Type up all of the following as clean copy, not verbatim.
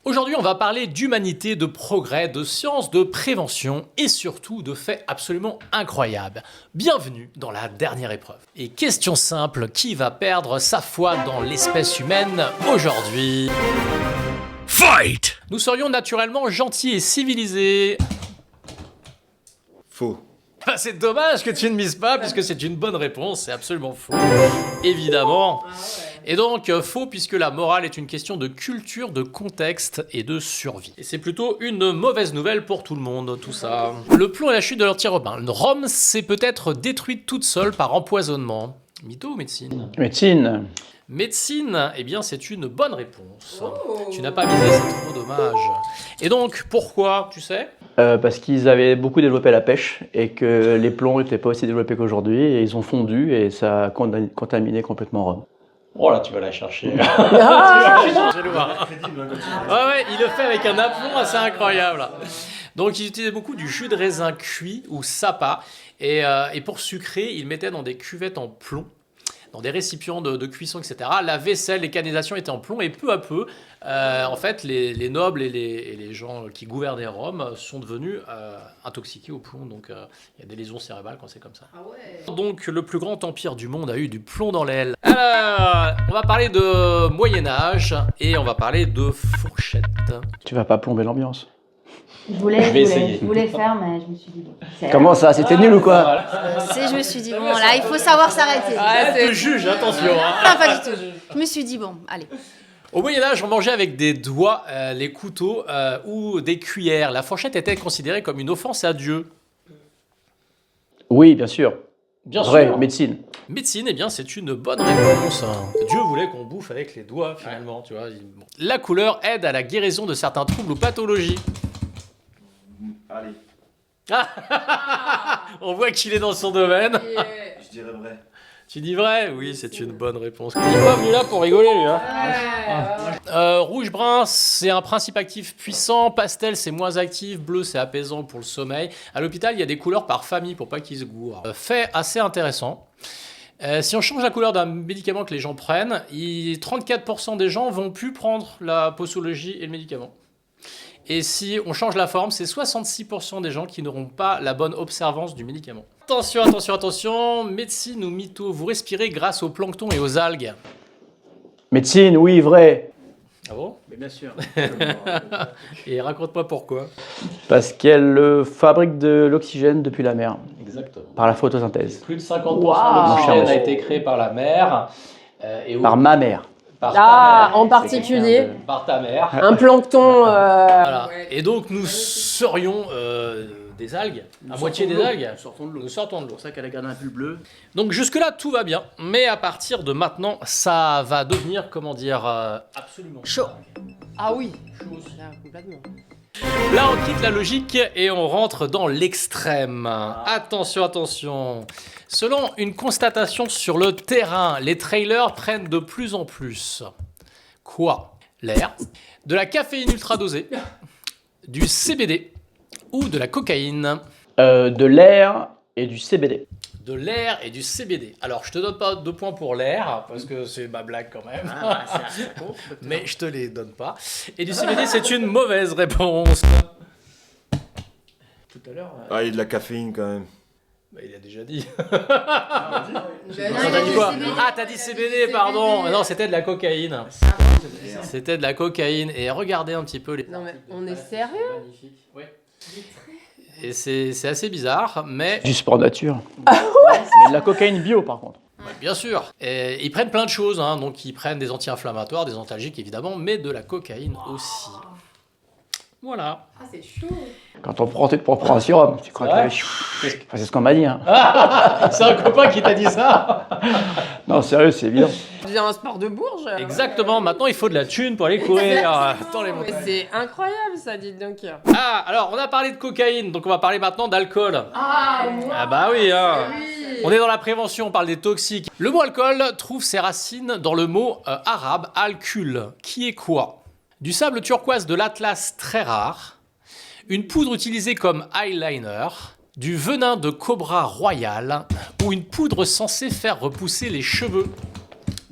Aujourd'hui, on va parler d'humanité, de progrès, de science, de prévention et surtout de faits absolument incroyables. Bienvenue dans la dernière épreuve. Et question simple, qui va perdre sa foi dans l'espèce humaine aujourd'hui? Fight! Nous serions naturellement gentils et civilisés. Faux. Bah, c'est dommage que tu ne mises pas puisque c'est une bonne réponse, c'est absolument faux. Évidemment. Et donc faux puisque la morale est une question de culture, de contexte et de survie. Et c'est plutôt une mauvaise nouvelle pour tout le monde, tout ça. Le plomb et la chute de l'anti-Robin. Rome s'est peut-être détruite toute seule par empoisonnement. Mytho ou médecine? Médecine. Médecine, eh bien c'est une bonne réponse. Tu n'as pas misé, c'est trop dommage. Et donc, pourquoi, tu sais? Parce qu'ils avaient beaucoup développé la pêche et que les plombs n'étaient pas aussi développés qu'aujourd'hui et ils ont fondu et ça a contaminé complètement Rome. Oh là, tu vas la chercher. Tu vas la chercher loin. Ouais, il le fait avec un aplomb assez incroyable. Donc, ils utilisaient beaucoup du jus de raisin cuit ou sapa. Et pour sucrer, ils mettaient dans des cuvettes en plomb, dans des récipients de cuisson, etc. La vaisselle, les canalisations étaient en plomb et peu à peu, en fait, les nobles et les gens qui gouvernaient Rome sont devenus intoxiqués au plomb. Donc, il y a des lésions cérébrales quand c'est comme ça. Ah ouais. Donc, le plus grand empire du monde a eu du plomb dans l'aile. Alors, on va parler de Moyen-Âge et on va parler de fourchette. Tu vas pas plomber l'ambiance. Je voulais faire, mais je me suis dit bon. Comment ça? C'était nul ou quoi? Je me suis dit bon, là, il faut savoir s'arrêter. Elle te juge, attention. Non, pas du tout. Je me suis dit bon, allez. Au Moyen-Âge, on mangeait avec des doigts les couteaux ou des cuillères. La fourchette était considérée comme une offense à Dieu. Oui, bien sûr. Bien Vrai, sûr. médecine. Médecine, eh bien, c'est une bonne réponse. Dieu voulait qu'on bouffe avec les doigts, finalement, tu vois. Bon. La couleur aide à la guérison de certains troubles ou pathologies. Allez, On voit qu'il est dans son domaine. je dirais vrai. Tu dis vrai? Oui, c'est une bonne réponse. Il n'est pas venu là pour rigoler, lui. Rouge-brun, c'est un principe actif puissant. Pastel, c'est moins actif. Bleu, c'est apaisant pour le sommeil. À l'hôpital, il y a des couleurs par famille pour pas qu'ils se gourent. Fait assez intéressant. Si on change la couleur d'un médicament que les gens prennent, 34% des gens vont plus prendre la posologie et le médicament. Et si on change la forme, c'est 66% des gens qui n'auront pas la bonne observance du médicament. Attention, attention, attention, médecine ou mytho, vous respirez grâce au plancton et aux algues. Médecine, oui, vrai. Ah bon? Mais bien sûr. Et raconte-moi pourquoi. Parce qu'elle fabrique de l'oxygène depuis la mer, Exactement. par la photosynthèse. Plus de 50% Wow. de l'oxygène a été créé par la mer. Par ma mère. Par ta mère. En particulier, Par ta mère. un plancton. Voilà. Et donc nous serions des algues, à moitié des algues. Nous sortons de l'eau. C'est pour ça qu'elle a gardé un pull bleu. Donc jusque-là, tout va bien. Mais à partir de maintenant, ça va devenir, comment dire, absolument Chaud. dingue. Ah oui. Chaud aussi. Là, complètement. Là, on quitte la logique et on rentre dans l'extrême. Attention, attention. Selon une constatation sur le terrain, les trailers prennent de plus en plus quoi? L'air, de la caféine ultra dosée, du CBD ou de la cocaïne. De l'air et du CBD. De l'air et du CBD. Alors, je te donne pas 2 points pour l'air, parce que c'est ma blague quand même. Mais je te les donne pas. Et du CBD, c'est une mauvaise réponse. Tout à l'heure. Ah, il y a de la caféine quand même. Bah, il a déjà dit. Non, T'as dit quoi? Ah, t'as dit CBD, pardon. Non, c'était de la cocaïne. C'était de la cocaïne. Et regardez un petit peu les. Non, mais on est sérieux? Magnifique. Ouais. Et c'est assez bizarre, mais Du sport nature. Mais de la cocaïne bio, par contre. bien sûr. Et ils prennent plein de choses, hein. Donc ils prennent des anti-inflammatoires, des antalgiques évidemment, mais de la cocaïne aussi. Voilà. Ah, c'est chaud. Quand on prend un sérum, tu crois Ouais. que... Enfin, c'est ce qu'on m'a dit. Hein. C'est un copain qui t'a dit ça. Non, sérieux, c'est évident. C'est un sport de bourge. Exactement. Maintenant, il faut de la thune pour aller courir dans les Mais montagnes. c'est incroyable ça, dites donc. Ah, alors on a parlé de cocaïne, donc on va parler maintenant d'alcool. Ah, Ah bah oui, hein. oui. On est dans la prévention, on parle des toxiques. Le mot alcool trouve ses racines dans le mot arabe alkul, qui est quoi? Du sable turquoise de l'Atlas très rare, une poudre utilisée comme eyeliner, du venin de cobra royal ou une poudre censée faire repousser les cheveux.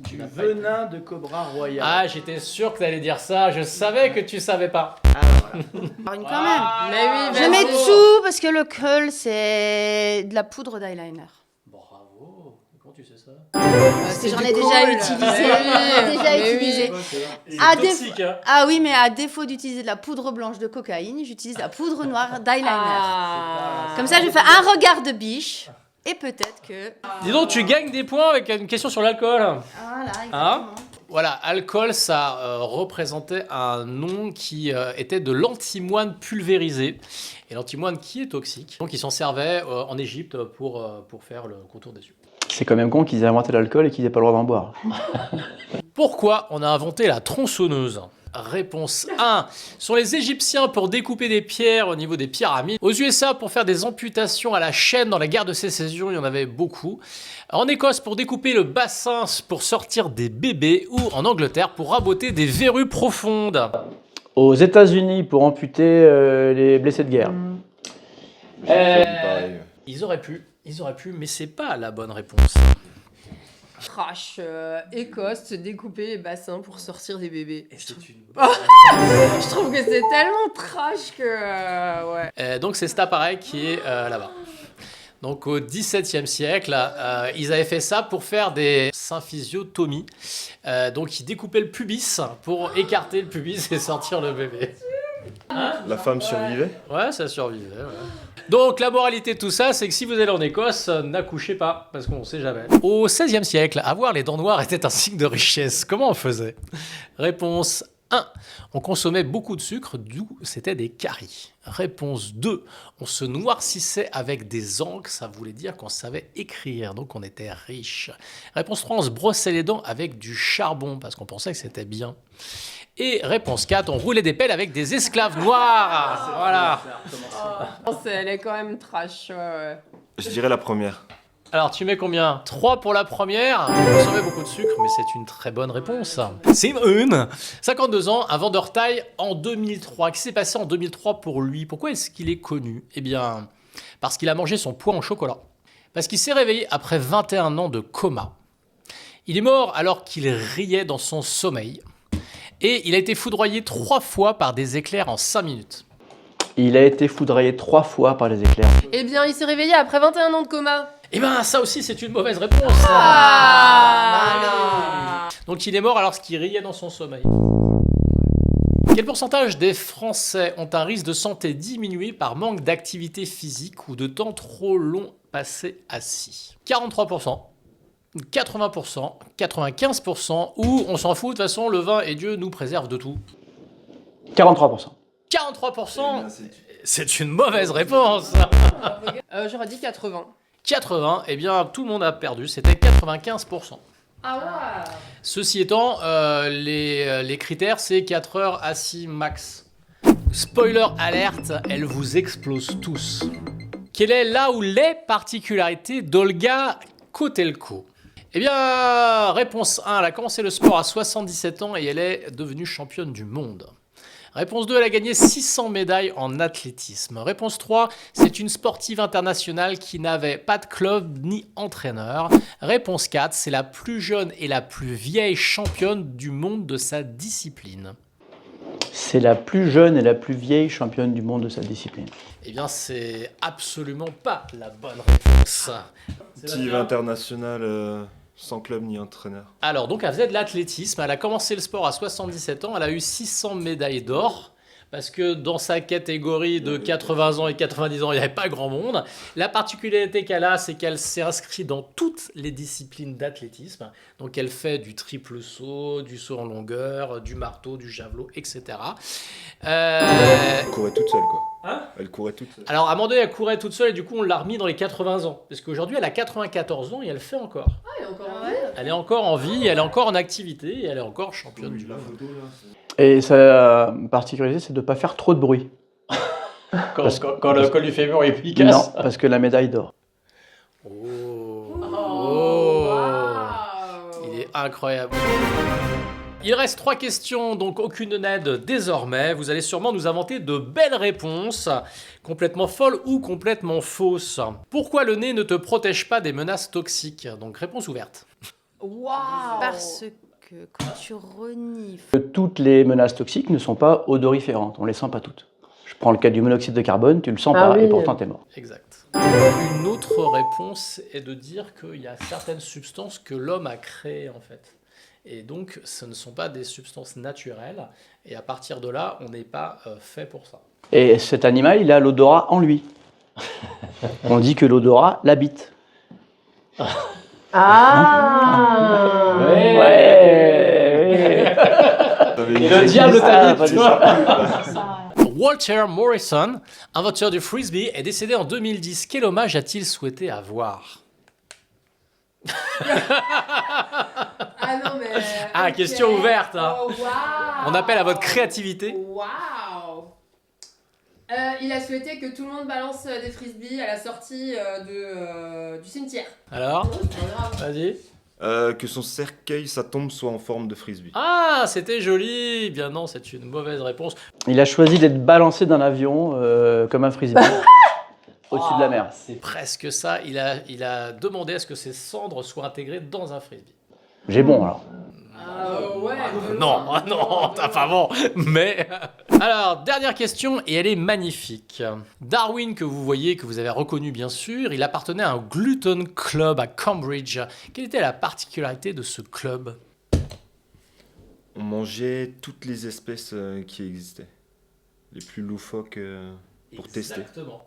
Du venin de cobra royal. Ah, j'étais sûr que tu allais dire ça. Je savais que tu savais pas. Quand même. Mais oui, Je mets dessous parce que le curl, c'est de la poudre d'eyeliner. Bravo. Comment tu sais ça? Parce que j'en ai déjà utilisé. C'est Ah, toxique, hein. Ah oui, mais à défaut d'utiliser de la poudre blanche de cocaïne, j'utilise la poudre noire d'eyeliner. Comme ça, je fais un regard de biche. Et peut-être que... Dis donc, tu gagnes des points avec une question sur l'alcool. Voilà, exactement. Hein? Voilà, alcool, ça représentait un nom qui était de l'antimoine pulvérisé. Et l'antimoine qui est toxique. Donc, ils s'en servaient en Égypte pour faire le contour des yeux. C'est quand même con qu'ils aient inventé l'alcool et qu'ils n'aient pas le droit d'en boire. Pourquoi on a inventé la tronçonneuse? Réponse 1. Sont les Égyptiens pour découper des pierres au niveau des pyramides. Aux USA pour faire des amputations à la chaîne dans la guerre de sécession, il y en avait beaucoup. En Écosse pour découper le bassin pour sortir des bébés. Ou en Angleterre pour raboter des verrues profondes. Aux États-Unis pour amputer les blessés de guerre. Pareil. Ils auraient pu, mais c'est pas la bonne réponse. Trash. Écosse, se découper les bassins pour sortir des bébés. Je trouve que c'est tellement trash que... ouais. Donc c'est cet appareil qui est là-bas. Donc au XVIIe siècle, ils avaient fait ça pour faire des symphysiotomies. Donc ils découpaient le pubis pour écarter le pubis et sortir le bébé. La femme survivait? Ouais, ça survivait. Ouais. Donc la moralité de tout ça, c'est que si vous allez en Écosse, n'accouchez pas, parce qu'on ne sait jamais. Au XVIe siècle, avoir les dents noires était un signe de richesse. Comment on faisait? Réponse 1. On consommait beaucoup de sucre, d'où c'était des caries. Réponse 2. On se noircissait avec des encres, ça voulait dire qu'on savait écrire, donc on était riche. Réponse 3. On se brossait les dents avec du charbon, parce qu'on pensait que c'était bien. Et réponse 4, on roulait des pelles avec des esclaves noirs. Voilà. Elle est quand même trash. Ouais. Je dirais la première. Alors, tu mets combien? 3 pour la première. On consommait beaucoup de sucre, mais c'est une très bonne réponse. Simon, 52 ans, un vendeur taille en 2003. Qu'est-ce qui s'est passé en 2003 pour lui? Pourquoi est-ce qu'il est connu? Eh bien, parce qu'il a mangé son poids en chocolat. Parce qu'il s'est réveillé après 21 ans de coma. Il est mort alors qu'il riait dans son sommeil. Et il a été foudroyé 3 fois par des éclairs en 5 minutes. Il a été foudroyé 3 fois par les éclairs. Eh bien, il s'est réveillé après 21 ans de coma. Eh ben, ça aussi, c'est une mauvaise réponse. Donc, il est mort alors qu'il riait dans son sommeil. Quel pourcentage des Français ont un risque de santé diminué par manque d'activité physique ou de temps trop long passé assis? 43%. 80%, 95% ou on s'en fout, de toute façon, le vin et Dieu nous préservent de tout. 43%. 43%, c'est une mauvaise réponse. J'aurais dit 80. 80, eh bien, tout le monde a perdu, c'était 95%. Ah ouais. Ceci étant, les critères, c'est 4 heures assis max. Spoiler alerte, elles vous explosent tous. Quelle est là ou les particularités d'Olga Kotelko? Eh bien, réponse 1, elle a commencé le sport à 77 ans et elle est devenue championne du monde. Réponse 2, elle a gagné 600 médailles en athlétisme. Réponse 3, c'est une sportive internationale qui n'avait pas de club ni entraîneur. Réponse 4, c'est la plus jeune et la plus vieille championne du monde de sa discipline. C'est la plus jeune et la plus vieille championne du monde de sa discipline. Eh bien, c'est absolument pas la bonne réponse. Sportive internationale sans club ni entraîneur. Alors, donc, elle faisait de l'athlétisme. Elle a commencé le sport à 77 ans. Elle a eu 600 médailles d'or. Parce que dans sa catégorie de 80 ans et 90 ans, il n'y avait pas grand monde. La particularité qu'elle a, c'est qu'elle s'est inscrite dans toutes les disciplines d'athlétisme. Donc elle fait du triple saut, du saut en longueur, du marteau, du javelot, etc. Elle courait toute seule, quoi. Hein? Elle courait toute seule. Alors Amanda, elle courait toute seule et du coup, on l'a remis dans les 80 ans. Parce qu'aujourd'hui, elle a 94 ans et elle le fait encore. Ah, elle est encore en Elle est encore en vie, elle est encore en activité et elle est encore championne du monde. Et sa particularité, c'est de ne pas faire trop de bruit. Quand le col du fémur est efficace. Non, parce que la médaille d'or. Il est incroyable. Il reste 3 questions, donc aucune n'aide désormais. Vous allez sûrement nous inventer de belles réponses, complètement folles ou complètement fausses. Pourquoi le nez ne te protège pas des menaces toxiques? Donc réponse ouverte. Waouh. Parce que quand tu renifles... Que toutes les menaces toxiques ne sont pas odoriférantes, on les sent pas toutes. Je prends le cas du monoxyde de carbone, tu le sens Ah pas oui. et pourtant t'es mort. Exact. Une autre réponse est de dire qu'il y a certaines substances que l'homme a créées en fait. Et donc ce ne sont pas des substances naturelles. Et à partir de là, on n'est pas fait pour ça. Et cet animal, il a l'odorat en lui. On dit que l'odorat l'habite. Ah. Ouais. Et le diable t'habite, tu vois. vois. Walter Morrison, inventeur du frisbee, est décédé en 2010. Quel hommage a-t-il souhaité avoir? Ah non mais. Ah, ok. question ouverte, hein. Oh, waouh. On appelle à votre créativité. Waouh. Il a souhaité que tout le monde balance des frisbees à la sortie du cimetière. Alors, vas-y. Que son cercueil, sa tombe, soit en forme de frisbee. Ah, c'était joli. Eh bien non, c'est une mauvaise réponse. Il a choisi d'être balancé d'un avion comme un frisbee au-dessus de la mer. C'est presque ça. Il a demandé à ce que ses cendres soient intégrées dans un frisbee. J'ai bon alors. Ouais. Non, non, t'as pas bon. Mais alors, dernière question et elle est magnifique. Darwin, que vous voyez, que vous avez reconnu bien sûr, il appartenait à un Glutton Club à Cambridge. Quelle était la particularité de ce club? On mangeait toutes les espèces qui existaient. Les plus loufoques pour tester. Exactement.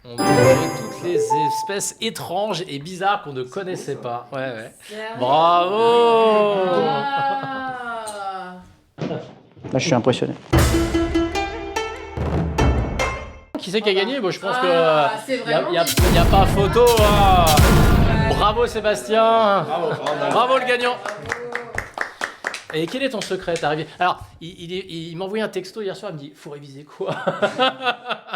On mangeait toutes les espèces étranges et bizarres qu'on ne connaissait pas. Ouais. Bravo. Ah. Là, je suis impressionné. Qui c'est qui a gagné? Bon, je pense c'est que vraiment y a pas photo. Hein. Bravo Sébastien. Bravo le gagnant. Et quel est ton secret? T'es arrivé. Alors, il m'a envoyé un texto hier soir, il me dit, faut réviser quoi?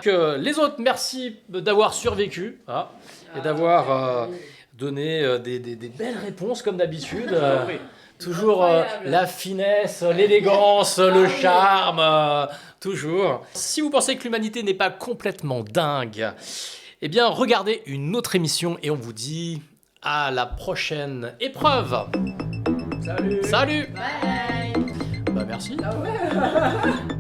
Que les autres, merci d'avoir survécu hein, et d'avoir donné des belles réponses comme d'habitude. Toujours la finesse, l'élégance, le charme, toujours. Si vous pensez que l'humanité n'est pas complètement dingue, eh bien regardez une autre émission et on vous dit à la prochaine épreuve. Salut. Bye. Bah merci. Ah ouais.